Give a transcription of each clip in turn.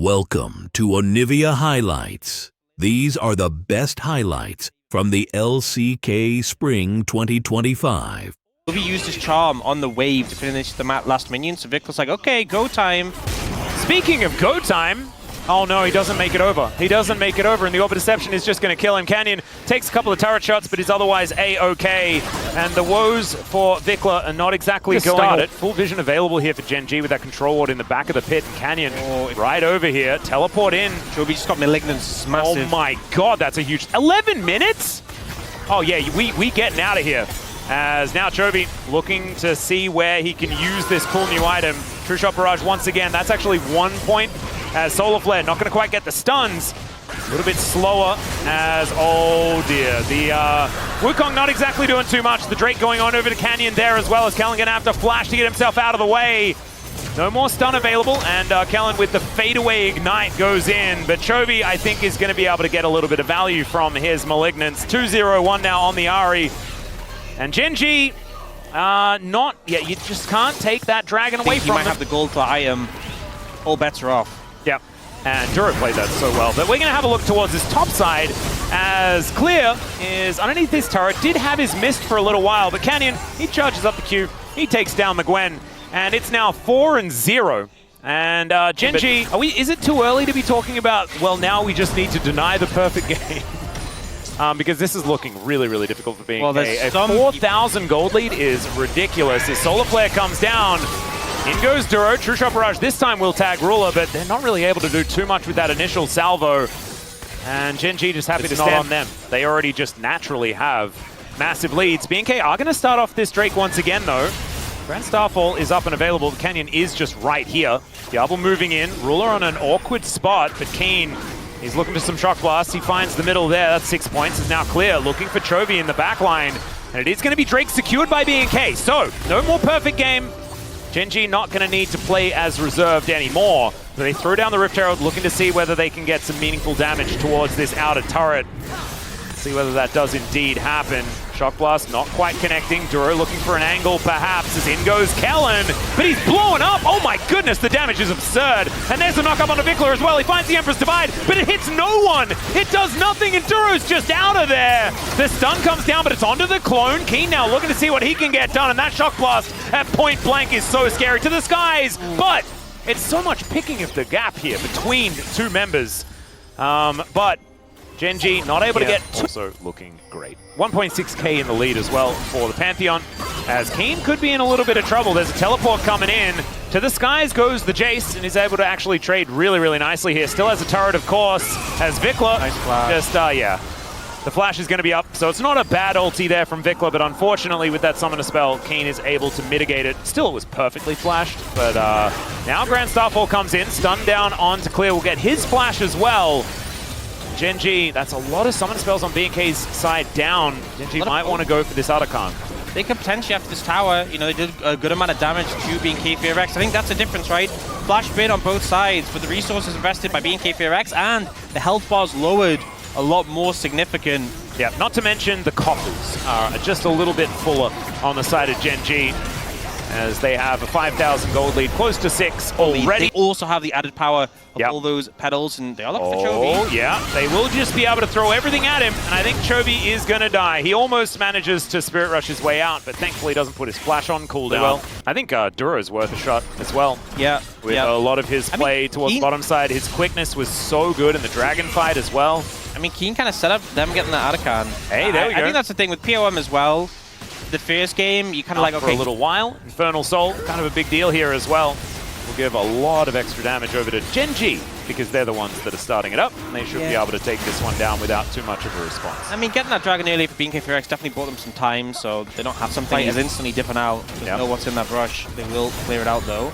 Welcome to Onivia Highlights. These are the best highlights from the LCK Spring 2025. Onivia used his charm on the wave to finish the last minion, so Vic was like, okay, go time. Speaking of go time, oh no, he doesn't make it over. He doesn't make it over, and the Orb of Deception is just going to kill him. Canyon takes a couple of turret shots, but is otherwise A-okay. And the woes for Vikla are not exactly going. Full vision available here for Gen.G with that control ward in the back of the pit. And Canyon right over here. Teleport in. Jovi just got Malignance, massive. Oh my god, that's a huge... 11 minutes? Oh yeah, we getting out of here. As now Chovy looking to see where he can use this cool new item. True Shot Barrage once again. That's actually 1 point. As Solar Flare not going to quite get the stuns. A little bit slower as, oh dear. The Wukong not exactly doing too much. The Drake going on over to Canyon there as well, as Kellen going to have to flash to get himself out of the way. No more stun available, and Kellen with the fadeaway ignite goes in. But Chovy, I think, is going to be able to get a little bit of value from his Malignance. 2-0-1 now on the Ahri. And Gen.G, not yet. You just can't take that dragon away from him. He might have the gold for item. All bets are off. Yep. And Duro played that so well. But we're going to have a look towards his top side as Clear is underneath his turret. Did have his mist for a little while, but Canyon, he charges up the queue. He takes down the Gwen. And it's now 4-0. And Gen.G, is it too early to be talking about, well, now we just need to deny the perfect game? Because this is looking really, really difficult for BNK. Well, a 4,000 gold lead is ridiculous. As Solar Flare comes down, in goes Duro. True Shot Barrage this time will tag Ruler, but they're not really able to do too much with that initial salvo. And Gen.G just happy to stand on them. They already just naturally have massive leads. BNK are going to start off this Drake once again, though. Grand Starfall is up and available. Canyon is just right here. Diablo moving in. Ruler on an awkward spot, but Keen, he's looking for some Shock Blast. He finds the middle there. That's 6 points. Is now clear. Looking for Chovy in the back line. And it is going to be Drake secured by BNK. So, no more perfect game. Gen.G not going to need to play as reserved anymore. So they throw down the Rift Herald, looking to see whether they can get some meaningful damage towards this outer turret. See whether that does indeed happen. Shock Blast not quite connecting. Duro looking for an angle perhaps, as in goes Kellen. But he's blowing up. Oh my goodness, the damage is absurd. And there's a knock up on the Vikla as well. He finds the Empress Divide, but it hits no one. It does nothing, and Duro's just out of there. The stun comes down, but it's onto the clone. Keen now looking to see what he can get done, and that Shock Blast at point blank is so scary to the skies. But it's so much picking of the gap here between two members. But Gen.G not able to get... Also looking great. 1.6k in the lead as well for the Pantheon, as Keen could be in a little bit of trouble. There's a teleport coming in. To the skies goes the Jace, and is able to actually trade really, really nicely here. Still has a turret, of course, as Vikla. Nice flash. Just, yeah. The flash is going to be up, so it's not a bad ulti there from Vikla, but unfortunately with that summoner spell, Keen is able to mitigate it. Still, it was perfectly flashed, but now Grand Starfall comes in. Stun down onto Clear. Will get his flash as well. Gen.G, that's a lot of summon spells on BNK's side down. Gen.G might want to go for this Otacon. They could potentially, after this tower, you know, they did a good amount of damage to BNK FEARX. I think that's the difference, right? Flash bid on both sides, but the resources invested by BNK FEARX and the health bars lowered a lot more significant. Yeah, not to mention the coffers are just a little bit fuller on the side of Gen.G, as they have a 5,000 gold lead, close to 6 already. They also have the added power of all those pedals, and they are looking for Chovy. Oh, yeah. They will just be able to throw everything at him, and I think Chovy is going to die. He almost manages to Spirit Rush his way out, but thankfully doesn't put his flash on cooldown. Well, I think Duro's worth a shot as well. Yeah. With a lot of his play towards bottom side. His quickness was so good in the dragon fight as well. I mean, Keen kind of set up them getting the Otacon. Hey, there we go. I think that's the thing with POM as well. The first game, you kind of like, okay, for a little while. Infernal Soul, kind of a big deal here as well. Will give a lot of extra damage over to Gen.G, because they're the ones that are starting it up, and they should be able to take this one down without too much of a response. I mean, getting that dragon early for BNK FEARX definitely bought them some time, so they don't have something is instantly dipping out. They know what's in that brush. They will clear it out though.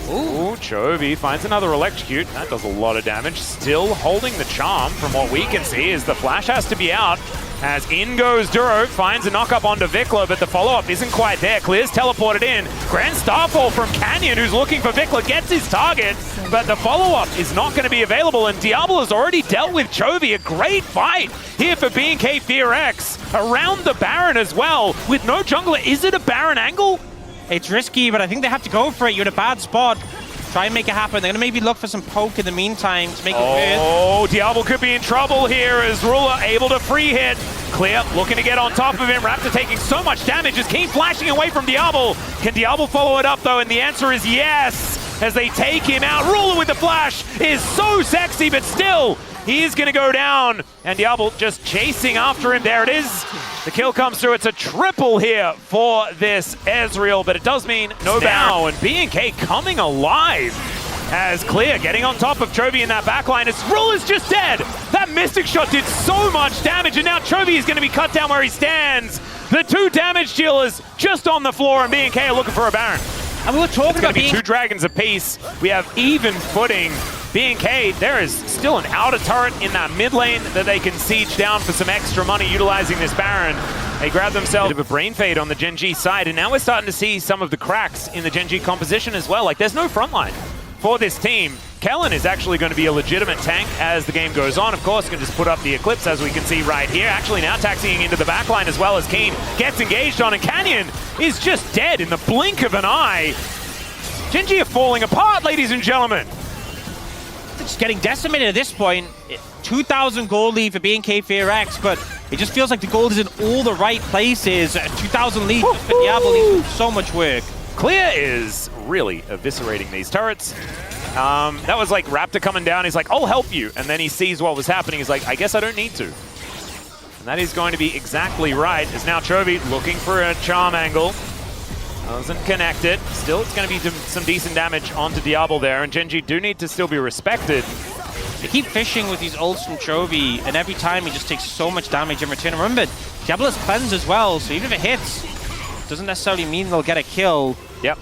Ooh, Chovy finds another electrocute. That does a lot of damage. Still holding the charm from what we can see, is the flash has to be out. As in goes Duro, finds a knock-up onto Vikla, but the follow-up isn't quite there. Clear's teleported in. Grand Starfall from Canyon, who's looking for Vikla, gets his target, but the follow-up is not going to be available, and Diablo has already dealt with Chovy. A great fight here for BNK FEARX. Around the Baron as well, with no jungler. Is it a Baron angle? It's risky, but I think they have to go for it. You're in a bad spot. Try and make it happen. They're going to maybe look for some poke in the meantime to make it weird. Oh, Diablo could be in trouble here as Ruler able to free hit. Clear, looking to get on top of him. Raptor taking so much damage as Keen flashing away from Diablo. Can Diablo follow it up though? And the answer is yes, as they take him out. Ruler with the flash is so sexy, but still, he is going to go down. And Diablo just chasing after him. There it is. The kill comes through. It's a triple here for this Ezreal, but it does mean no bow. And BNK coming alive as Clear getting on top of Chovy in that backline. As Ruler's just dead. That Mystic Shot did so much damage, and now Chovy is going to be cut down where he stands. The two damage dealers just on the floor, and BNK are looking for a Baron. And we were talking about be two dragons apiece. We have even footing. BNK, there is still an outer turret in that mid lane that they can siege down for some extra money utilizing this Baron. They grab themselves a bit of a brain fade on the Gen.G side, and now we're starting to see some of the cracks in the Gen.G composition as well. Like, there's no front line for this team. Kellen is actually going to be a legitimate tank as the game goes on. Of course, can just put up the Eclipse as we can see right here. Actually now taxiing into the backline as well as Keen gets engaged on, and Canyon is just dead in the blink of an eye. Gen.G are falling apart, ladies and gentlemen. It's getting decimated at this point. 2,000 gold lead for BNK FEARX, but it just feels like the gold is in all the right places. 2,000 lead just for Diablo needs so much work. Clear is really eviscerating these turrets. That was like Raptor coming down. He's like, I'll help you. And then he sees what was happening. He's like, I guess I don't need to. And that is going to be exactly right. As now Chovy looking for a charm angle. Doesn't connect it. Still, it's going to be some decent damage onto Diablo there. And Gen.G do need to still be respected. They keep fishing with these ults from Chovy, and every time he just takes so much damage in return. Remember, Diablo has cleanse as well, so even if it hits, it doesn't necessarily mean they'll get a kill. Yep.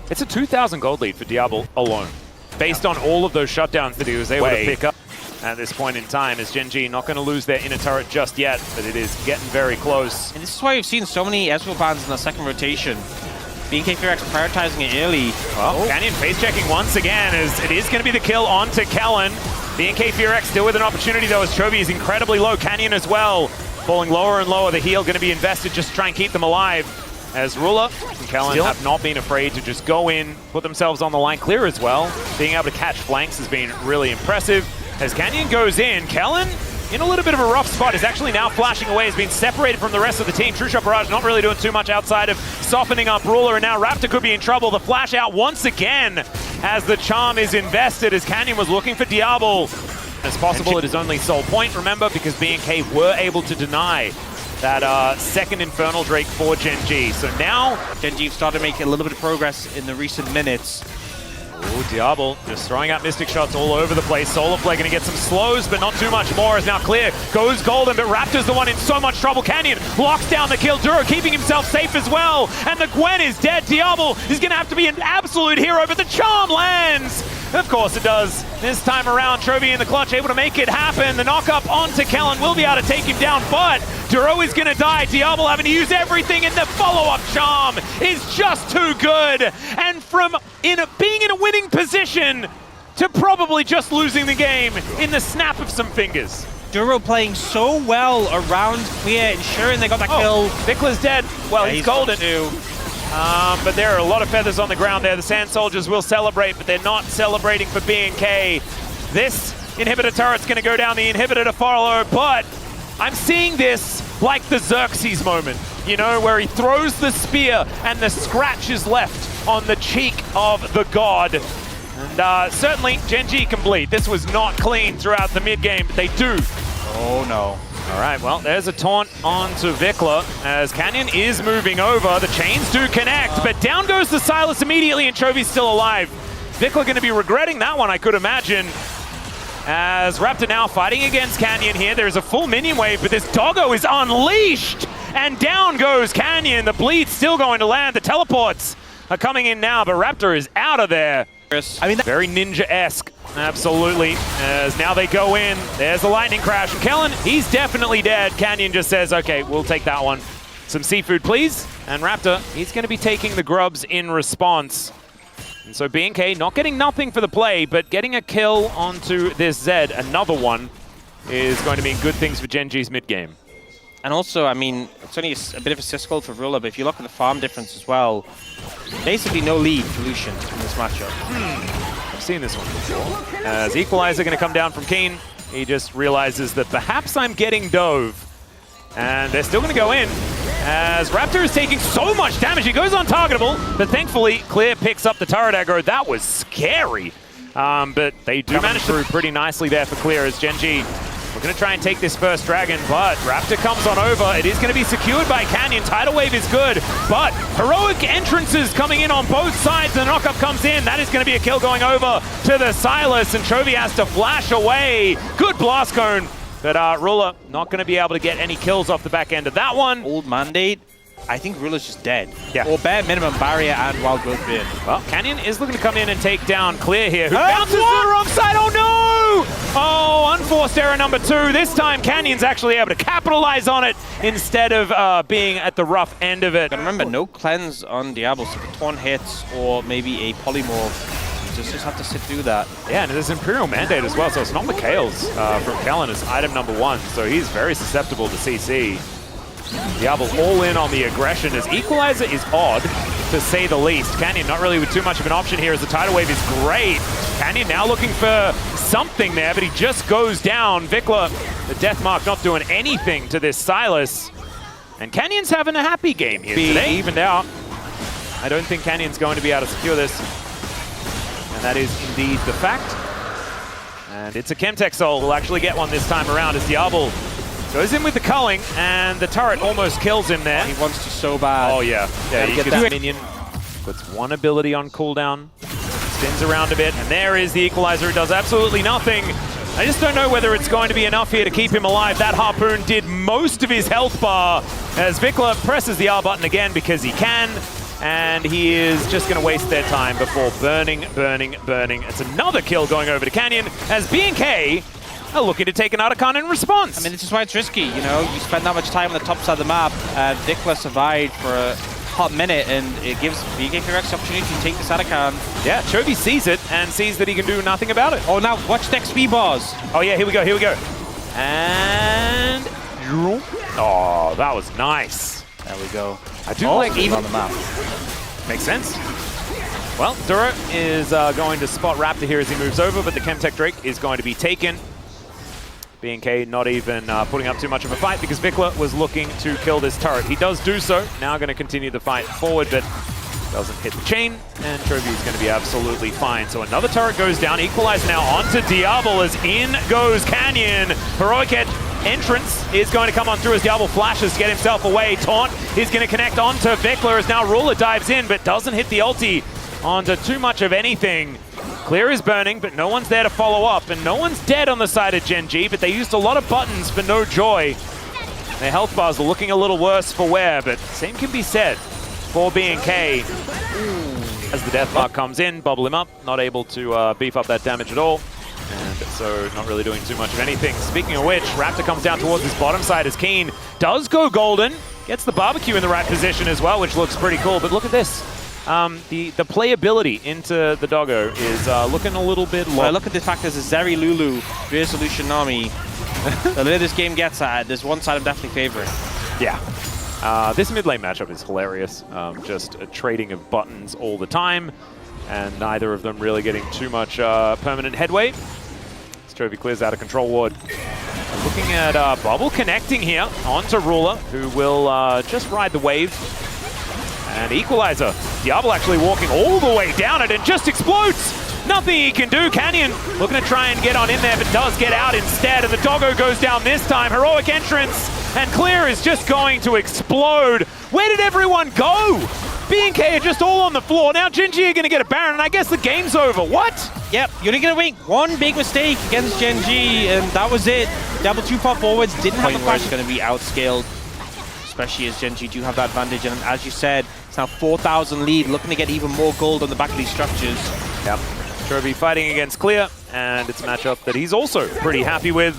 It's a 2,000 gold lead for Diablo alone, based on all of those shutdowns that he was able to pick up at this point in time. As Gen.G not going to lose their inner turret just yet, but it is getting very close. And this is why we've seen so many Ezreal bans in the second rotation. BNK FEARX prioritizing it early. Well, Canyon face checking once again, as it is going to be the kill onto Kellen. BNK FEARX still with an opportunity though, as Chovy is incredibly low. Canyon as well, falling lower and lower. The heal going to be invested just to try and keep them alive. As Ruler and Kellen have not been afraid to just go in, put themselves on the line. Clear as well. Being able to catch flanks has been really impressive. As Canyon goes in, Kellen in a little bit of a rough spot, is actually now flashing away, has been separated from the rest of the team. True Shot Barrage not really doing too much outside of softening up Ruler, and now Raptor could be in trouble. The flash out once again as the charm is invested, as Canyon was looking for Diablo. As possible, it is only Soul Point, remember, because BNK were able to deny that second Infernal Drake for Gen.G. So now Gen.G started making a little bit of progress in the recent minutes. Oh, Diablo just throwing out Mystic Shots all over the place. Solar Flare going to get some slows, but not too much more. Is now Clear, goes golden, but Raptor's the one in so much trouble. Canyon locks down the kill. Duro keeping himself safe as well. And the Gwen is dead. Diablo is going to have to be an absolute hero, but the charm lands. Of course it does. This time around, Chovy in the clutch, able to make it happen. The knock-up onto Kellen will be able to take him down, but Duro is going to die. Diablo having to use everything, and the follow-up charm is just too good. And from being in a winning position to probably just losing the game in the snap of some fingers. Duro playing so well around Clear, ensuring they got that kill. Vickla's dead. Well, he's golden. Too. But there are a lot of feathers on the ground there. The Sand Soldiers will celebrate, but they're not celebrating for BNK. This inhibitor turret's going to go down, the inhibitor to follow, but I'm seeing this like the Xerxes moment, you know, where he throws the spear and the scratch is left on the cheek of the god. And certainly Gen.G can bleed. This was not clean throughout the mid-game, but they do. Oh no. All right, well, there's a taunt onto Vickla as Canyon is moving over. The chains do connect, but down goes the Silas immediately, and Chovy's still alive. Vickla going to be regretting that one, I could imagine. As Raptor now fighting against Canyon here. There's a full minion wave, but this doggo is unleashed, and down goes Canyon. The bleed's still going to land. The teleports are coming in now, but Raptor is out of there. I mean, very ninja-esque, absolutely. As now they go in, there's the lightning crash. And Kellen, he's definitely dead. Canyon just says, okay, we'll take that one. Some seafood, please. And Raptor, he's going to be taking the grubs in response. And so BNK not getting nothing for the play, but getting a kill onto this Zed, another one, is going to mean good things for Gen.G's mid-game. And also, I mean, it's only a bit of a syscall for Ruler, but if you look at the farm difference as well, basically no lead for Lucian in this matchup. seen this one before. As Equalizer going to come down from Keen, he just realizes that perhaps I'm getting dove. And they're still going to go in, as Raptor is taking so much damage. He goes untargetable, but thankfully Clear picks up the turret aggro. That was scary. But they do manage through pretty nicely there for Clear as Gen.G. We're going to try and take this first dragon, but Raptor comes on over. It is going to be secured by Canyon. Tidal Wave is good, but heroic entrances coming in on both sides. The knockup comes in. That is going to be a kill going over to the Silas, and Chovy has to flash away. Good blast cone, but Ruler not going to be able to get any kills off the back end of that one. Old Mandate. I think Ruler's just dead. Yeah. Or bare minimum Barrier and Wild Growth Beard. Well, Canyon is looking to come in and take down Clear here, who bounces to the wrong side. Oh no! Oh, unforced error number 2. This time Canyon's actually able to capitalize on it instead of being at the rough end of it. And remember, no cleanse on Diablo, so if a Torn hits or maybe a Polymorph, just have to sit through that. Yeah, and there's Imperial Mandate as well, so it's not Mikhail's from Kellen as item number 1, so he's very susceptible to CC. Diablo all in on the aggression as Equalizer is odd, to say the least. Canyon not really with too much of an option here as the Tidal Wave is great. Canyon now looking for something there, but he just goes down. Vikla, the Death Mark, not doing anything to this Silas. And Canyon's having a happy game here today. Evened out. I don't think Canyon's going to be able to secure this. And that is indeed the fact. And it's a Chemtech Soul. We'll actually get one this time around as Diablo goes in with the culling, and the turret almost kills him there. He wants to so bad. Oh yeah, yeah, he gets that minion. Puts one ability on cooldown, spins around a bit, and there is the Equalizer who does absolutely nothing. I just don't know whether it's going to be enough here to keep him alive. That Harpoon did most of his health bar as Vikla presses the R button again because he can, and he is just going to waste their time before burning. It's another kill going over to Canyon as BNK are looking to take an Otacon in response. I mean, this is why it's risky, you know? You spend that much time on the top side of the map, and Vikla survived for a hot minute, and it gives BNK FEARX the opportunity to take this Otacon. Yeah, Chovy sees it, and sees that he can do nothing about it. Oh, now watch the XP bars. Oh yeah, here we go. And... oh, that was nice. There we go. I do like even on the map. Makes sense. Well, Duro is going to spot Raptor here as he moves over, but the Chemtech Drake is going to be taken. BNK not even putting up too much of a fight because Vikla was looking to kill this turret. He does do so. Now going to continue the fight forward, but doesn't hit the chain, and Chovy is going to be absolutely fine. So another turret goes down. Equalize now onto Diablo as in goes Canyon. Heroic entrance is going to come on through as Diablo flashes to get himself away. Taunt is going to connect onto Vikla as now Ruler dives in, but doesn't hit the ulti onto too much of anything. Clear is burning, but no one's there to follow up, and no one's dead on the side of Gen.G, but they used a lot of buttons for no joy. Their health bars are looking a little worse for wear, but same can be said for BNK. As the Death Mark comes in, bubble him up, not able to beef up that damage at all, and so not really doing too much of anything. Speaking of which, Raptor comes down towards his bottom side as Keen does go golden, gets the barbecue in the right position as well, which looks pretty cool, but look at this. The playability into the doggo is looking a little bit low. Well, I look at the fact there's a Zeri Lulu Resolution Nami. The later this game gets at, there's one side I'm definitely favoring. Yeah. This mid lane matchup is hilarious. Just a trading of buttons all the time, and neither of them really getting too much permanent headway. Chovy clears out a control ward. Looking at Bubble connecting here onto Ruler, who will just ride the wave. And Equalizer. Diablo actually walking all the way down it and just explodes. Nothing he can do. Canyon looking to try and get on in there, but does get out instead. And the doggo goes down this time. Heroic entrance. And Clear is just going to explode. Where did everyone go? BNK are just all on the floor. Now Gen.G are going to get a Baron, and I guess the game's over. What? Yep, you're only going to make one big mistake against Gen.G, and that was it. Diablo too far forwards, didn't have the flash. It's going to be outscaled, especially as Gen.G do have that advantage. And as you said, it's now 4,000 lead, looking to get even more gold on the back of these structures. Yep. Chovy fighting against Clear, and it's a matchup that he's also pretty happy with.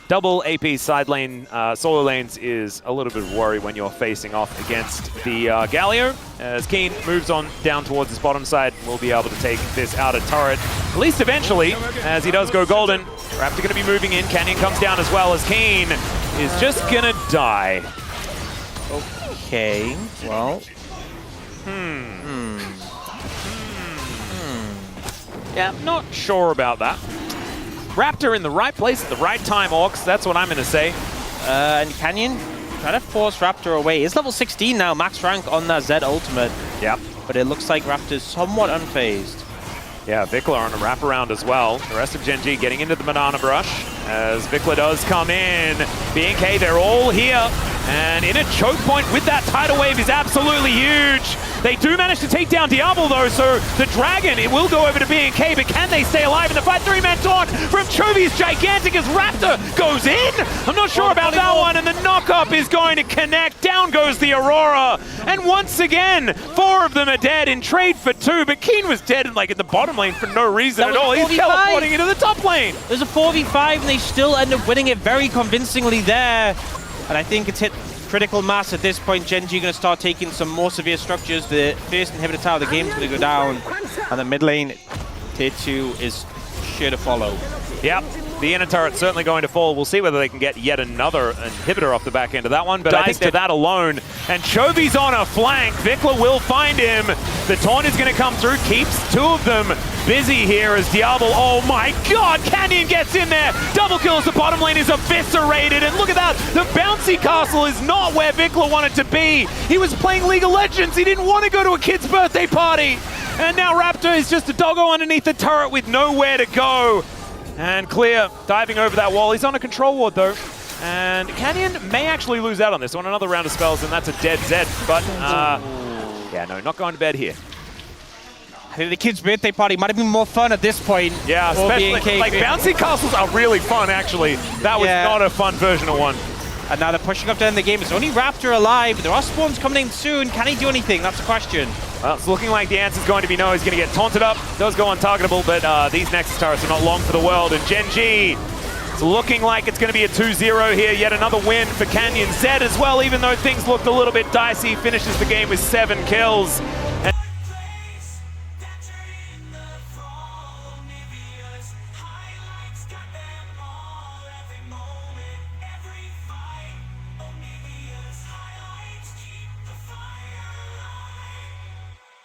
Double AP side lane, solo lanes is a little bit of worry when you're facing off against the Galio. As Keen moves on down towards his bottom side, we'll be able to take this outer turret, at least eventually, as he does go golden. Raptor going to be moving in. Canyon comes down as well as Keen is just going to die. Okay, well. Yeah, not sure about that. Raptor in the right place at the right time, Orcs. That's what I'm going to say. And Canyon trying to force Raptor away. He's level 16 now, max rank on that Zed ultimate. Yep. But it looks like Raptor's somewhat unfazed. Yeah, Vikla on a wraparound as well. The rest of Gen.G getting into the banana brush as Vikla does come in. BNK, they're all here. And in a choke point with that tidal wave is absolutely huge. They do manage to take down Diablo though, so the Dragon, it will go over to BNK, but can they stay alive in the fight? 3-man taunt from Chovy is gigantic as Raptor goes in. I'm not sure about that one, and the knock-up is going to connect. Down goes the Aurora. And once again, 4 of them are dead in trade for 2, but Keen was dead in the bottom lane for no reason at all. He's teleporting into the top lane. There's a 4v5 and they still end up winning it very convincingly there. And I think it's hit critical mass at this point. Gen.G going to start taking some more severe structures. The first inhibitor tower of the game is going to go down. And the mid lane, tier 2 is sure to follow. Yep, the inner turret's certainly going to fall. We'll see whether they can get yet another inhibitor off the back end of that one, but I think they're that alone. And Chovy's on a flank. Vikla will find him. The taunt is going to come through, keeps 2 of them busy here as Diablo, oh my god, Canyon gets in there. Double kills, the bottom lane is eviscerated, and look at that, the bouncy castle is not where Vikla wanted to be. He was playing League of Legends, he didn't want to go to a kid's birthday party. And now Raptor is just a doggo underneath the turret with nowhere to go. And Clear diving over that wall. He's on a control ward though. And Canyon may actually lose out on this one. Another round of spells and that's a dead Zed. But yeah, no, not going to bed here. I think the kid's birthday party might have been more fun at this point. Yeah, especially like bouncy castles are really fun actually. That was not a fun version of one. And now they're pushing up to end the game. It's only Raptor alive. There are spawns coming in soon. Can he do anything? That's a question. Well, it's looking like the answer is going to be no. He's going to get taunted up. Does go untargetable, but these Nexus turrets are not long for the world. And Gen.G, it's looking like it's going to be a 2-0 here. Yet another win for Canyon. Zed as well, even though things looked a little bit dicey, finishes the game with 7 kills.